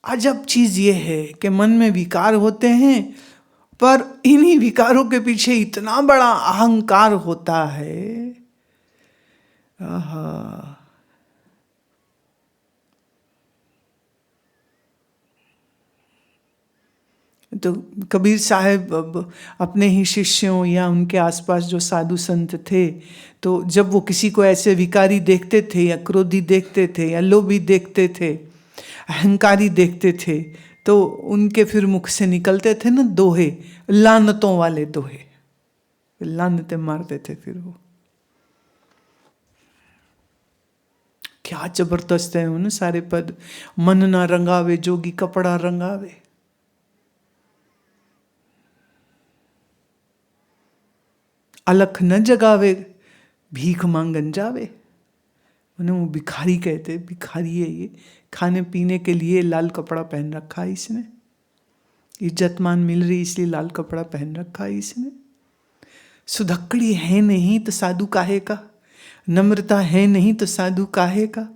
अजब चीज ये है कि मन में विकार होते हैं, पर इन्हीं विकारों के पीछे इतना बड़ा अहंकार होता है। आहा। तो कबीर साहब अपने ही शिष्यों या उनके आसपास जो साधु संत थे, तो जब वो किसी को ऐसे विकारी देखते थे या क्रोधी देखते थे या लोभी देखते थे, अहंकारी देखते थे, तो उनके फिर मुख से निकलते थे ना दोहे, लानतों वाले दोहे, लानतें मारते थे फिर वो। क्या जबरदस्त है उन सारे पद। मन ना रंगावे जोगी कपड़ा रंगावे, अलख न जगावे भीख मांगन जावे। उन्हें वो भिखारी कहते, भिखारी है ये, खाने पीने के लिए लाल कपड़ा पहन रखा है इसने, इज्जत मान मिल रही इसलिए लाल कपड़ा पहन रखा है इसने। सुधक्कड़ी है नहीं तो साधु काहे का, नम्रता है नहीं तो साधु काहे का।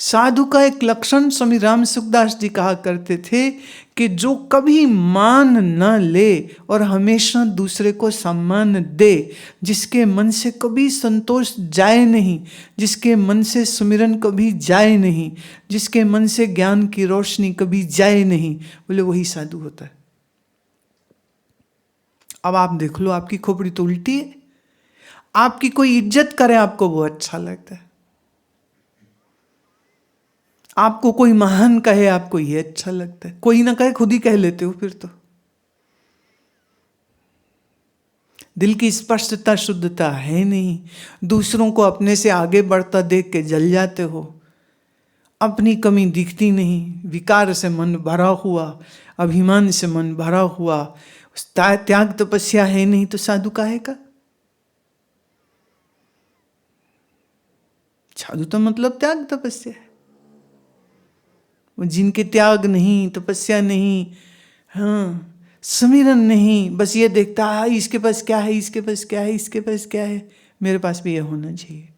साधु का एक लक्षण स्वामी राम सुखदास जी कहा करते थे कि जो कभी मान न ले और हमेशा दूसरे को सम्मान दे, जिसके मन से कभी संतोष जाए नहीं, जिसके मन से सुमिरन कभी जाए नहीं, जिसके मन से ज्ञान की रोशनी कभी जाए नहीं, बोले वही साधु होता है। अब आप देख लो, आपकी खोपड़ी तो उल्टी है। आपकी कोई इज्जत करे आपको वो अच्छा लगता है, आपको कोई महान कहे आपको ये अच्छा लगता है, कोई ना कहे खुद ही कह लेते हो फिर तो। दिल की स्पष्टता शुद्धता है नहीं, दूसरों को अपने से आगे बढ़ता देख के जल जाते हो, अपनी कमी दिखती नहीं, विकार से मन भरा हुआ, अभिमान से मन भरा हुआ, त्याग तपस्या है नहीं तो साधु काहे का। साधु तो मतलब त्याग तपस्या है। जिनके त्याग नहीं, तपस्या नहीं, हाँ समीरन नहीं, बस ये देखता है इसके पास क्या है, इसके पास क्या है, इसके पास क्या है, मेरे पास भी ये होना चाहिए।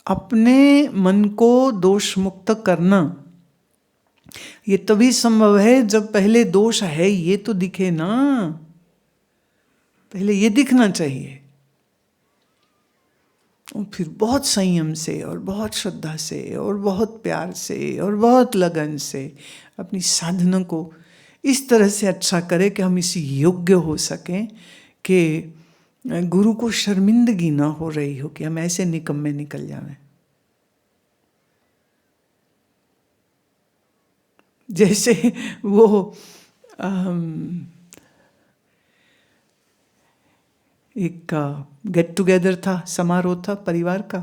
अपने मन को दोष मुक्त करना ये तभी संभव है जब पहले दोष है ये तो दिखे ना, पहले ये दिखना चाहिए, और फिर बहुत संयम से और बहुत श्रद्धा से और बहुत प्यार से और बहुत लगन से अपनी साधना को इस तरह से अच्छा करें कि हम इसी योग्य हो सकें कि गुरु को शर्मिंदगी ना हो रही हो कि हम ऐसे निकम्मे निकल जाएं। जैसे वो एक गेट टुगेदर था, समारोह था परिवार का,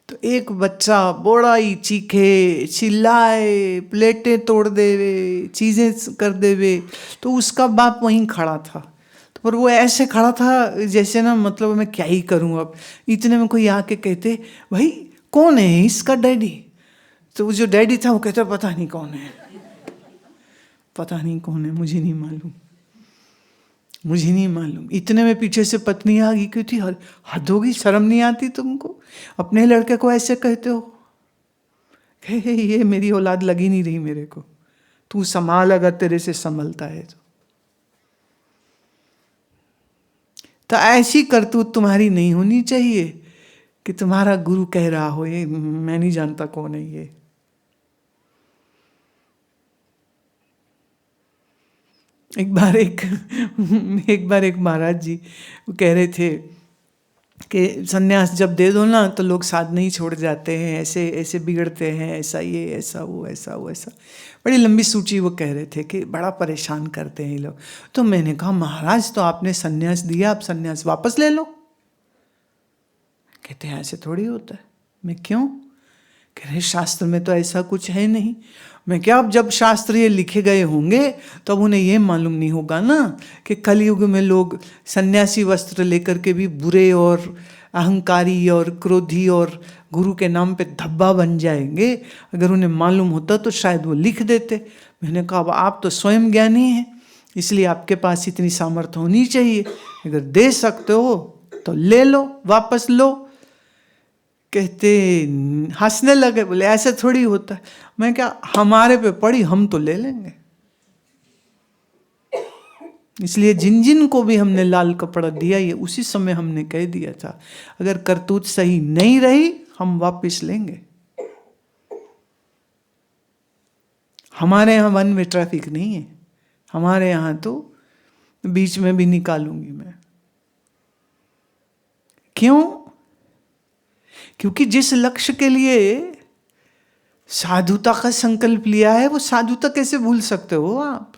तो एक बच्चा बड़ा ही चीखे, चिल्लाए, प्लेटें तोड़ देवे, चीज़ें कर देवे, तो उसका बाप वहीं खड़ा था। तो पर वो ऐसे खड़ा था जैसे ना मतलब मैं क्या ही करूं अब। इतने में कोई आके कहते भाई कौन है इसका डैडी, तो वो जो डैडी था वो कहता पता नहीं कौन है, पता नहीं कौन है, मुझे नहीं मालूम, मुझे नहीं मालूम। इतने में पीछे से पत्नी आ गई, क्यों थी, हद होगी, शर्म नहीं आती तुमको, अपने लड़के को ऐसे कहते हो। कहे ये मेरी औलाद लगी नहीं रही मेरे को, तू संभाल अगर तेरे से संभलता है तो ऐसी करतूत तुम्हारी नहीं होनी चाहिए कि तुम्हारा गुरु कह रहा हो ये मैं नहीं जानता कौन है ये। एक बार एक महाराज जी कह रहे थे कि सन्यास जब दे दो ना तो लोग साध नहीं छोड़ जाते हैं, ऐसे ऐसे बिगड़ते हैं, ऐसा ये ऐसा वो ऐसा वो ऐसा, बड़ी लंबी सूची वो कह रहे थे कि बड़ा परेशान करते हैं ये लोग। तो मैंने कहा महाराज तो आपने सन्यास दिया, आप सन्यास वापस ले लो। कहते हैं ऐसे थोड़ी होता है। मैं क्यों? कह रहे शास्त्र में तो ऐसा कुछ है नहीं। मैं क्या, अब जब शास्त्र ये लिखे गए होंगे तो अब उन्हें ये मालूम नहीं होगा ना कि कलयुग में लोग सन्यासी वस्त्र लेकर के भी बुरे और अहंकारी और क्रोधी और गुरु के नाम पे धब्बा बन जाएंगे। अगर उन्हें मालूम होता तो शायद वो लिख देते। मैंने कहा अब आप तो स्वयं ज्ञानी हैं, इसलिए आपके पास इतनी सामर्थ्य होनी चाहिए। अगर दे सकते हो तो ले लो, वापस लो। कहते हंसने लगे, बोले ऐसे थोड़ी होता है। मैं क्या, हमारे पे पड़ी, हम तो ले लेंगे। इसलिए जिन जिन को भी हमने लाल कपड़ा दिया, ये उसी समय हमने कह दिया था, अगर करतूत सही नहीं रही हम वापस लेंगे। हमारे यहाँ वन वे ट्रैफिक नहीं है, हमारे यहाँ तो बीच में भी निकालूंगी मैं। क्यों? क्योंकि जिस लक्ष्य के लिए साधुता का संकल्प लिया है, वो साधुता कैसे भूल सकते हो आप?